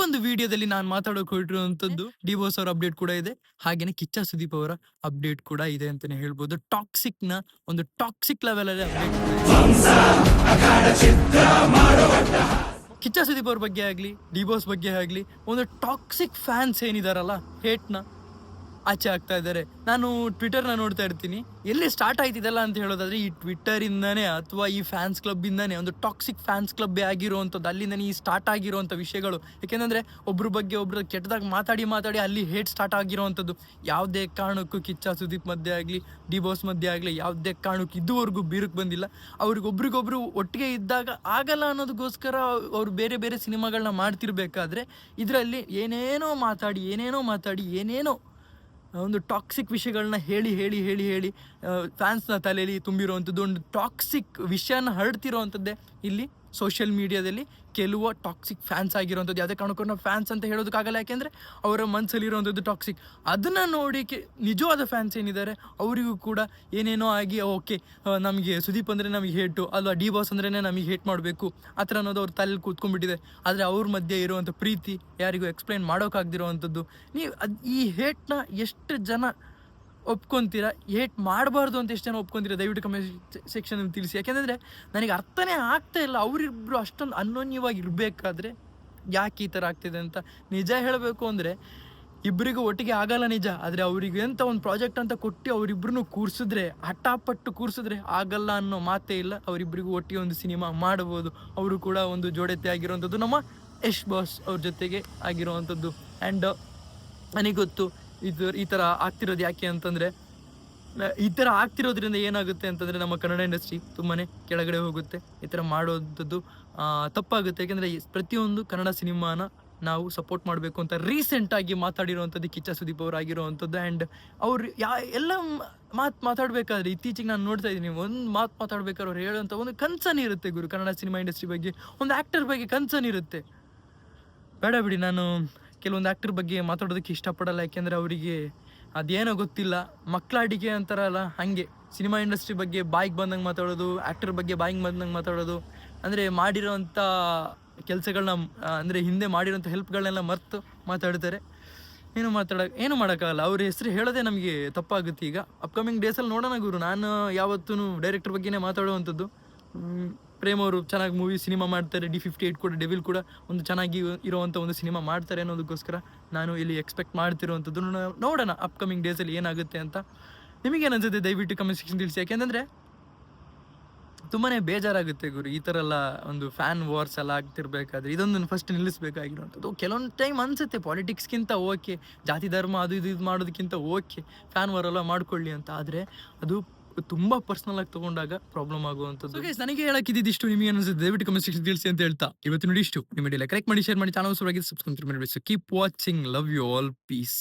ಒಂದು ವಿಡಿಯೋದಲ್ಲಿ ನಾನು ಮಾತಾಡೋಕೆ ಹೊರಟಿರುವಂತದ್ದು ಡಿವೋರ್ಸ್ ಅವರ ಅಪ್ಡೇಟ್ ಕೂಡ ಇದೆ, ಹಾಗೇನೆ ಕಿಚ್ಚ ಸುದೀಪ್ ಅವರ ಅಪ್ಡೇಟ್ ಕೂಡ ಇದೆ ಅಂತಾನೆ ಹೇಳ್ಬೋದು. ಟಾಕ್ಸಿಕ್ ಲೆವೆಲ್ ಅಲ್ಲಿ ಅಪ್ಡೇಟ್ ಕಿಚ್ಚ ಸುದೀಪ್ ಅವ್ರ ಬಗ್ಗೆ ಆಗ್ಲಿ, ಡಿವೋರ್ಸ್ ಬಗ್ಗೆ ಆಗ್ಲಿ, ಒಂದು ಟಾಕ್ಸಿಕ್ ಫ್ಯಾನ್ಸ್ ಏನಿದಾರಲ್ಲ, ಹೇಟ್ನ ಆಚೆ ಆಗ್ತಾ ಇದ್ದಾರೆ. ನಾನು ಟ್ವಿಟರ್ನ ನೋಡ್ತಾ ಇರ್ತೀನಿ, ಎಲ್ಲಿ ಸ್ಟಾರ್ಟ್ ಆಯ್ತಿದೆಲ್ಲ ಅಂತ ಹೇಳೋದಾದ್ರೆ ಈ ಟ್ವಿಟರ್ ಇಂದಾನೆ ಅಥವಾ ಈ ಫ್ಯಾನ್ಸ್ ಕ್ಲಬ್ ಇಂದಾನೆ, ಒಂದು ಟಾಕ್ಸಿಕ್ ಫ್ಯಾನ್ಸ್ ಕ್ಲಬ್ ಆಗಿರುವಂಥದ್ದು, ಅಲ್ಲಿಂದಾನೆ ಈ ಸ್ಟಾರ್ಟ್ ಆಗಿರುವಂಥ ವಿಷಯಗಳು. ಯಾಕೆಂದ್ರೆ ಒಬ್ರ ಬಗ್ಗೆ ಒಬ್ರು ಕೆಟ್ಟದಾಗ ಮಾತಾಡಿ ಅಲ್ಲಿ ಹೇಟ್ ಸ್ಟಾರ್ಟ್ ಆಗಿರುವಂಥದ್ದು. ಯಾವುದೇ ಕಾರಣಕ್ಕೂ ಕಿಚ್ಚ ಸುದೀಪ್ ಮಧ್ಯೆ ಆಗಲಿ, ಡಿವೋರ್ಸ್ ಮಧ್ಯೆ ಆಗಲಿ, ಯಾವುದೇ ಕಾರಣಕ್ಕೂ ಇದುವರೆಗೂ ಬೀರಕ್ಕೆ ಬಂದಿಲ್ಲ. ಒಬ್ರಿಗೊಬ್ರು ಒಟ್ಟಿಗೆ ಇದ್ದಾಗ ಆಗಲ್ಲ ಅನ್ನೋದಕ್ಕೋಸ್ಕರ ಅವ್ರು ಬೇರೆ ಬೇರೆ ಸಿನಿಮಾಗಳನ್ನ ಮಾಡ್ತಿರ್ಬೇಕಾದ್ರೆ ಇದರಲ್ಲಿ ಏನೇನೋ ಮಾತಾಡಿ ಏನೇನೋ ಒಂದು ಟಾಕ್ಸಿಕ್ ವಿಷಯಗಳನ್ನ ಹೇಳಿ ಫ್ಯಾನ್ಸ್ನ ತಲೆಯಲ್ಲಿ ತುಂಬಿರುವಂಥದ್ದು, ಒಂದು ಟಾಕ್ಸಿಕ್ ವಿಷಯನ ಹರಡ್ತಿರೋವಂಥದ್ದೇ ಇಲ್ಲಿ ಸೋಷಿಯಲ್ ಮೀಡಿಯಾದಲ್ಲಿ ಕೆಲವು ಟಾಕ್ಸಿಕ್ ಫ್ಯಾನ್ಸ್ ಆಗಿರುವಂಥದ್ದು. ಯಾವುದೇ ಕಾರಣಕ್ಕೂ ನಾವು ಫ್ಯಾನ್ಸ್ ಅಂತ ಹೇಳೋದಕ್ಕಾಗಲ್ಲ, ಯಾಕೆಂದರೆ ಅವರ ಮನಸ್ಸಲ್ಲಿರುವಂಥದ್ದು ಟಾಕ್ಸಿಕ್. ಅದನ್ನು ನೋಡಿ ನಿಜವಾದ ಫ್ಯಾನ್ಸ್ ಏನಿದ್ದಾರೆ ಅವರಿಗೂ ಕೂಡ ಏನೇನೋ ಆಗಿ, ಓಕೆ ನಮಗೆ ಸುದೀಪ್ ಅಂದರೆ ನಮಗೆ ಹೇಟು ಅಲ್ವಾ, ಡಿ ಬಾಸ್ ಅಂದ್ರೇ ನಮಗೆ ಹೇಟ್ ಮಾಡಬೇಕು ಆ ಥರ ಅನ್ನೋದು ಅವ್ರ ತಲೆಯಲ್ಲಿ ಕೂತ್ಕೊಂಡ್ಬಿಟ್ಟಿದೆ. ಆದರೆ ಅವ್ರ ಮಧ್ಯೆ ಇರುವಂಥ ಪ್ರೀತಿ ಯಾರಿಗೂ ಎಕ್ಸ್ಪ್ಲೈನ್ ಮಾಡೋಕ್ಕಾಗದಿರೋವಂಥದ್ದು. ನೀವು ಈ ಹೇಟ್ನ ಎಷ್ಟು ಜನ ಒಪ್ಕೊತೀರಾ, ಹೇಟ್ ಮಾಡಬಾರ್ದು ಅಂತ ಎಷ್ಟು ಜನ ಒಪ್ಕೊತೀರಾ, ದಯವಿಟ್ಟು ಕಮೆಂಟ್ ಸೆಕ್ಷನಲ್ಲಿ ತಿಳಿಸಿ. ಯಾಕೆಂದರೆ ನನಗೆ ಅರ್ಥನೇ ಆಗ್ತಾ ಇಲ್ಲ, ಅವರಿಬ್ಬರು ಅಷ್ಟೊಂದು ಅನ್ಯೋನ್ಯವಾಗಿ ಇರಬೇಕಾದ್ರೆ ಯಾಕೆ ಈ ಥರ ಆಗ್ತಿದೆ ಅಂತ. ನಿಜ ಹೇಳಬೇಕು ಅಂದರೆ ಇಬ್ಬರಿಗೂ ಒಟ್ಟಿಗೆ ಆಗಲ್ಲ ನಿಜ, ಆದರೆ ಅವರಿಗೆ ಅಂತ ಒಂದು ಪ್ರಾಜೆಕ್ಟ್ ಅಂತ ಕೊಟ್ಟು ಅವರಿಬ್ಬರನ್ನು ಹಠಪಟ್ಟು ಕೂರಿಸಿದ್ರೆ ಆಗಲ್ಲ ಅನ್ನೋ ಮಾತೇ ಇಲ್ಲ. ಅವರಿಬ್ಬರಿಗೂ ಒಟ್ಟಿಗೆ ಒಂದು ಸಿನಿಮಾ ಮಾಡ್ಬೋದು. ಅವರು ಕೂಡ ಒಂದು ಜೋಡತೆ ಆಗಿರುವಂಥದ್ದು ನಮ್ಮ ಯಶ್ ಬಾಸ್ ಅವ್ರ ಜೊತೆಗೆ ಆಗಿರುವಂಥದ್ದು. ಆ್ಯಂಡ್ ನನಗೆ ಗೊತ್ತು ಈ ಥರ ಆಗ್ತಿರೋದು ಯಾಕೆ ಅಂತಂದರೆ, ಈ ಥರ ಆಗ್ತಿರೋದ್ರಿಂದ ಏನಾಗುತ್ತೆ ಅಂತಂದರೆ ನಮ್ಮ ಕನ್ನಡ ಇಂಡಸ್ಟ್ರಿ ತುಂಬಾ ಕೆಳಗಡೆ ಹೋಗುತ್ತೆ. ಈ ಥರ ಮಾಡೋವಂಥದ್ದು ತಪ್ಪಾಗುತ್ತೆ. ಯಾಕೆಂದರೆ ಪ್ರತಿಯೊಂದು ಕನ್ನಡ ಸಿನಿಮಾನ ನಾವು ಸಪೋರ್ಟ್ ಮಾಡಬೇಕು ಅಂತ ರೀಸೆಂಟಾಗಿ ಮಾತಾಡಿರೋವಂಥದ್ದು ಕಿಚ್ಚ ಸುದೀಪ್ ಅವರು ಆಗಿರೋವಂಥದ್ದು. ಆ್ಯಂಡ್ ಅವ್ರು ಎಲ್ಲ ಮಾತಾಡಬೇಕಾದ್ರೆ ಇತ್ತೀಚೆಗೆ ನಾನು ನೋಡ್ತಾ ಇದ್ದೀನಿ, ಒಂದು ಮಾತಾಡ್ಬೇಕಾದ್ರೆ ಅವ್ರು ಹೇಳೋವಂಥ ಒಂದು ಕನ್ಸರ್ನ್ ಇರುತ್ತೆ ಗುರು, ಕನ್ನಡ ಸಿನಿಮಾ ಇಂಡಸ್ಟ್ರಿ ಬಗ್ಗೆ, ಒಂದು ಆ್ಯಕ್ಟರ್ ಬಗ್ಗೆ ಕನ್ಸರ್ನ್ ಇರುತ್ತೆ. ಬೇಡ ಬಿಡಿ, ನಾನು ಕೆಲವೊಂದು ಆ್ಯಕ್ಟರ್ ಬಗ್ಗೆ ಮಾತಾಡೋದಕ್ಕೆ ಇಷ್ಟಪಡಲ್ಲ. ಯಾಕೆಂದರೆ ಅವರಿಗೆ ಅದೇನೋ ಗೊತ್ತಿಲ್ಲ, ಮಕ್ಕಳಾಡಿಕೆ ಅಂತಾರಲ್ಲ ಹಾಗೆ ಸಿನಿಮಾ ಇಂಡಸ್ಟ್ರಿ ಬಗ್ಗೆ ಬಾಯಿಗೆ ಬಂದಂಗೆ ಮಾತಾಡೋದು, ಆ್ಯಕ್ಟರ್ ಬಗ್ಗೆ ಬಾಯಿಗೆ ಬಂದಂಗೆ ಮಾತಾಡೋದು, ಅಂದರೆ ಮಾಡಿರೋವಂಥ ಕೆಲಸಗಳನ್ನ, ಅಂದರೆ ಹಿಂದೆ ಮಾಡಿರೋಂಥ ಹೆಲ್ಪ್ಗಳನ್ನೆಲ್ಲ ಮರೆತು ಮಾತಾಡ್ತಾರೆ. ಏನು ಮಾಡೋಕ್ಕಾಗಲ್ಲ. ಅವ್ರ ಹೆಸರು ಹೇಳೋದೇ ನಮಗೆ ತಪ್ಪಾಗುತ್ತೆ. ಈಗ ಅಪ್ಕಮಿಂಗ್ ಡೇಸಲ್ಲಿ ನೋಡೋಣ ಗುರು. ನಾನು ಯಾವತ್ತೂ ಡೈರೆಕ್ಟರ್ ಬಗ್ಗೆನೇ ಮಾತಾಡುವಂಥದ್ದು. ಪ್ರೇಮ್ ಅವರು ಚೆನ್ನಾಗಿ ಸಿನಿಮಾ ಮಾಡ್ತಾರೆ, D58 ಕೂಡ, ಡೆವಿಲ್ ಕೂಡ ಒಂದು ಚೆನ್ನಾಗಿ ಇರೋವಂಥ ಒಂದು ಸಿನಿಮಾ ಮಾಡ್ತಾರೆ ಅನ್ನೋದಕ್ಕೋಸ್ಕರ ನಾನು ಇಲ್ಲಿ ಎಕ್ಸ್ಪೆಕ್ಟ್ ಮಾಡ್ತಿರೋವಂಥದ್ದು. ನೋಡೋಣ ಅಪ್ಕಮಿಂಗ್ ಡೇಸಲ್ಲಿ ಏನಾಗುತ್ತೆ ಅಂತ. ನಿಮಗೇನನ್ಸುತ್ತೆ ದಯವಿಟ್ಟು ಕಮೆಂಟ್ ಸೆಕ್ಷನ್ ತಿಳಿಸಿ. ಯಾಕೆಂದರೆ ತುಂಬಾ ಬೇಜಾರಾಗುತ್ತೆ ಗುರು, ಈ ಥರ ಎಲ್ಲ ಒಂದು ಫ್ಯಾನ್ ವಾರ್ಸ್ ಎಲ್ಲ ಆಗ್ತಿರ್ಬೇಕಾದ್ರೆ ಇದೊಂದು ಫಸ್ಟ್ ನಿಲ್ಲಿಸಬೇಕಾಗಿರುವಂಥದ್ದು. ಕೆಲವೊಂದು ಟೈಮ್ ಅನಿಸುತ್ತೆ ಪಾಲಿಟಿಕ್ಸ್ಗಿಂತ ಓಕೆ, ಜಾತಿ ಧರ್ಮ ಅದು ಇದು ಮಾಡೋದಕ್ಕಿಂತ ಓಕೆ ಫ್ಯಾನ್ ವಾರ್ ಎಲ್ಲ ಮಾಡ್ಕೊಳ್ಳಿ ಅಂತ. ಆದರೆ ಅದು ತುಂಬ ಪರ್ಸನಲ್ ಆಗಿ ತೊಗೊಂಡಾಗ ಪ್ರಾಬ್ಲಮ್ ಆಗುವಂಥದ್ದು. ನನಗೆ ಹೇಳಕ್ಕಿದ್ದಿಷ್ಟು, ನಿಮಗೆ ಅನಿಸುತ್ತೆ ದಯವಿಟ್ಟು ಕಮೆಂಟ್ ಸೆಕ್ಷನ್ ತಿಳಿಸಿ ಅಂತ ಹೇಳ್ತಾ ಇವತ್ತು ನೋಡಿ ಇಷ್ಟು. ನಿಮ್ಮ ಲೈಕ್ ಮಾಡಿ, ಶೇರ್ ಮಾಡಿ, ಚಾನಲ್ ಸಬ್ಸ್ಕ್ರೈಬ್ ಮಾಡಿ. Keep watching, love you all, piece.